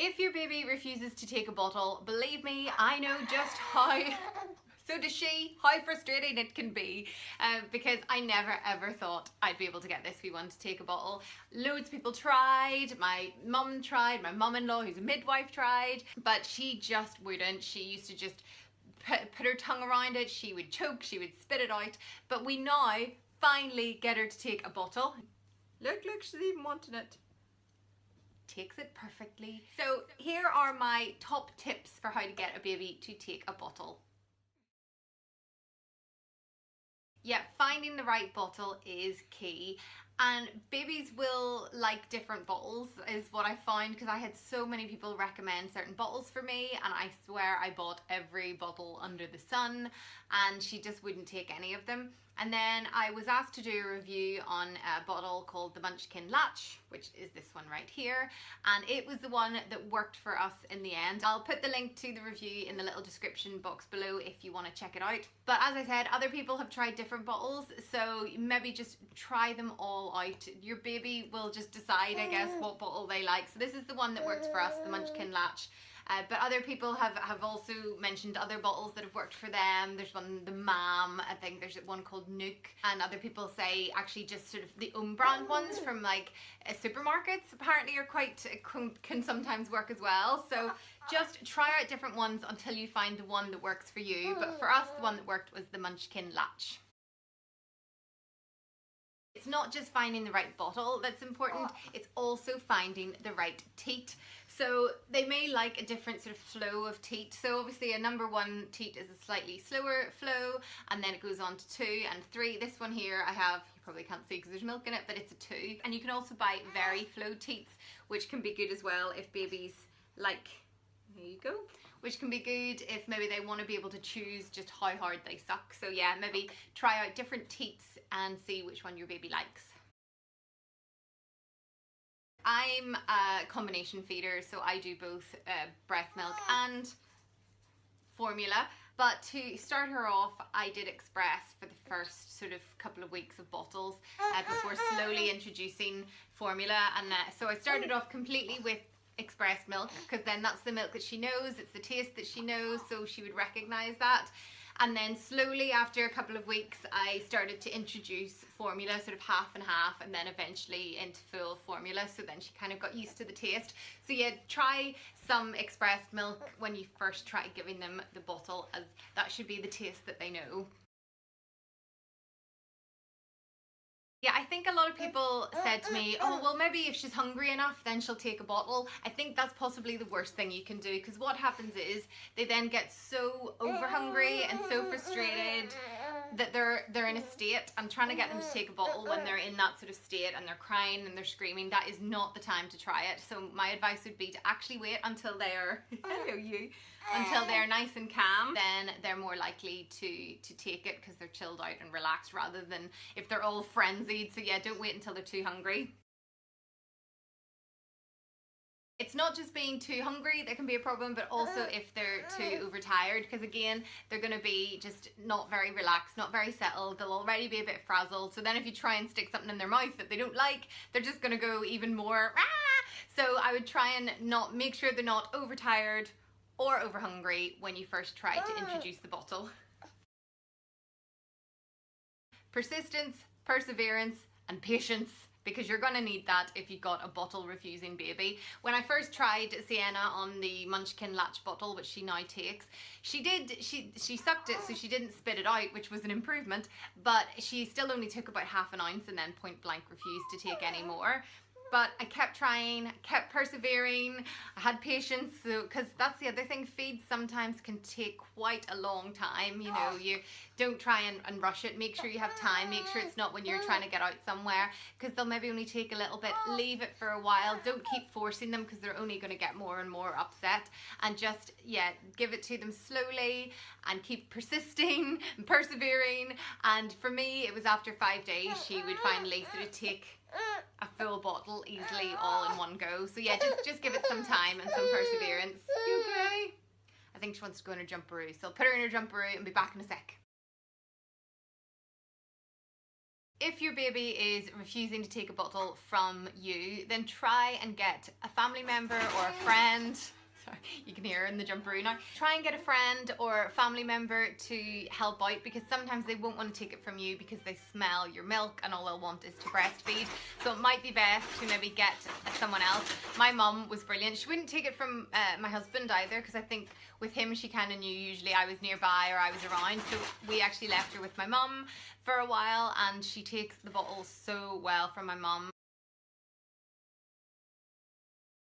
If your baby refuses to take a bottle, believe me, I know just how, so does she, how frustrating it can be, because I never ever thought I'd be able to get this wee one to take a bottle. Loads of people tried, my mum tried, my mum-in-law who's a midwife tried, but she just wouldn't. She used to just put her tongue around it, she would choke, she would spit it out, but we now finally get her to take a bottle. Look, she's even wanting it. Takes it perfectly. So here are my top tips for how to get a baby to take a bottle. Yeah, finding the right bottle is key, and babies will like different bottles is what I found, because I had so many people recommend certain bottles for me, and I swear I bought every bottle under the sun and she just wouldn't take any of them. And then I was asked to do a review on a bottle called the Munchkin Latch, which is this one right here, and it was the one that worked for us in the end. I'll put the link to the review in the little description box below if you want to check it out. But as I said, other people have tried different bottles, so maybe just try them all out. Your baby will just decide, I guess, what bottle they like. So this is the one that works for us, the Munchkin Latch. But other people have also mentioned other bottles that have worked for them. There's one, the MIM, I think there's one called Nuke, and other people say actually just sort of the own brand ones from like supermarkets apparently are quite, can sometimes work as well. So just try out different ones until you find the one that works for you. But for us, the one that worked was the Munchkin Latch. It's not just finding the right bottle that's important, it's also finding the right teat. So they may like a different sort of flow of teat. So obviously a number 1 teat is a slightly slower flow, and then it goes on to 2 and 3. This one here I have, you probably can't see because there's milk in it, but it's a 2. And you can also buy very flow teats, which can be good as well if babies like, there you go, which can be good if maybe they want to be able to choose just how hard they suck. So yeah, maybe try out different teats and see which one your baby likes. I'm a combination feeder, so I do both breast milk and formula. But to start her off, I did express for the first sort of couple of weeks of bottles before slowly introducing formula. And so I started off completely with express milk, because then that's the milk that she knows, it's the taste that she knows, so she would recognize that. And then slowly after a couple of weeks I started to introduce formula, sort of half and half, and then eventually into full formula, so then she kind of got used to the taste. So yeah, try some expressed milk when you first try giving them the bottle, as that should be the taste that they know. Yeah, I think a lot of people said to me, oh, well, maybe if she's hungry enough, then she'll take a bottle. I think that's possibly the worst thing you can do, because what happens is they then get so over hungry and so frustrated that they're in a state, and trying to get them to take a bottle when they're in that sort of state and they're crying and they're screaming, that is not the time to try it. So my advice would be to actually wait until they're, hello you, until they're nice and calm. Then they're more likely to take it, because they're chilled out and relaxed, rather than if they're all frenzied. So yeah, don't wait until they're too hungry. It's not just being too hungry that can be a problem, but also if they're too overtired, because again, they're going to be just not very relaxed, not very settled, they'll already be a bit frazzled. So then if you try and stick something in their mouth that they don't like, they're just going to go even more, ah! So I would try and make sure they're not overtired or over hungry when you first try to introduce the bottle. Persistence, perseverance, and patience, because you're going to need that if you've got a bottle refusing baby. When I first tried Sienna on the Munchkin Latch bottle, which she now takes, she sucked it, so she didn't spit it out, which was an improvement, but she still only took about half an ounce and then point blank refused to take any more. But I kept trying, kept persevering, I had patience, so, because that's the other thing, feeds sometimes can take quite a long time, you know, you don't try and rush it, make sure you have time, make sure it's not when you're trying to get out somewhere, because they'll maybe only take a little bit, leave it for a while, don't keep forcing them, because they're only going to get more and more upset, and just, yeah, give it to them slowly, and keep persisting, and persevering, and for me, it was after 5 days, she would finally sort of take a full bottle easily all in one go. So yeah, just give it some time and some perseverance. You okay? I think she wants to go in her jumperoo, so I'll put her in her jumperoo and be back in a sec. if your baby is refusing to take a bottle from you, then try and get a family member or a friend. Sorry, you can hear her in the jumperoo now. Try and get a friend or family member to help out, because sometimes they won't want to take it from you because they smell your milk and all they'll want is to breastfeed. So it might be best to maybe get someone else. My mum was brilliant. She wouldn't take it from my husband either, because I think with him she kind of knew usually I was nearby or I was around. So we actually left her with my mum for a while, and she takes the bottle so well from my mum.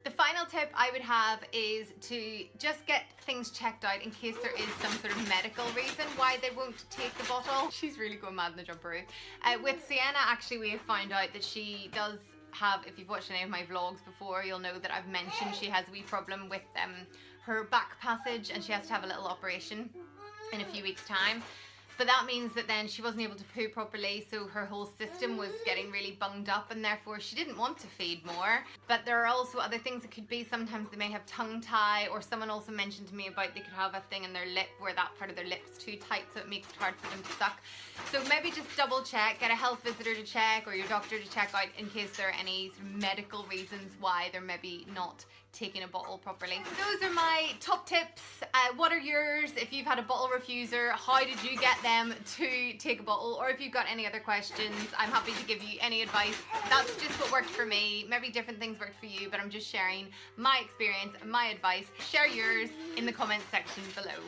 The final tip I would have is to just get things checked out in case there is some sort of medical reason why they won't take the bottle. She's really going mad in the jumperoo. With Sienna, actually, we have found out that she does have, if you've watched any of my vlogs before, you'll know that I've mentioned she has a wee problem with her back passage, and she has to have a little operation in a few weeks' time. But that means that then she wasn't able to poo properly, so her whole system was getting really bunged up, and therefore she didn't want to feed more. But there are also other things it could be. Sometimes they may have tongue tie, or someone also mentioned to me about they could have a thing in their lip where that part of their lip's too tight, so it makes it hard for them to suck. So maybe just double check, get a health visitor to check, or your doctor to check out in case there are any sort of medical reasons why they're maybe not taking a bottle properly. Those are my top tips. What are yours? If you've had a bottle refuser, how did you get them to take a bottle? Or if you've got any other questions, I'm happy to give you any advice. That's just what worked for me. Maybe different things worked for you, but I'm just sharing my experience and my advice. Share yours in the comments section below.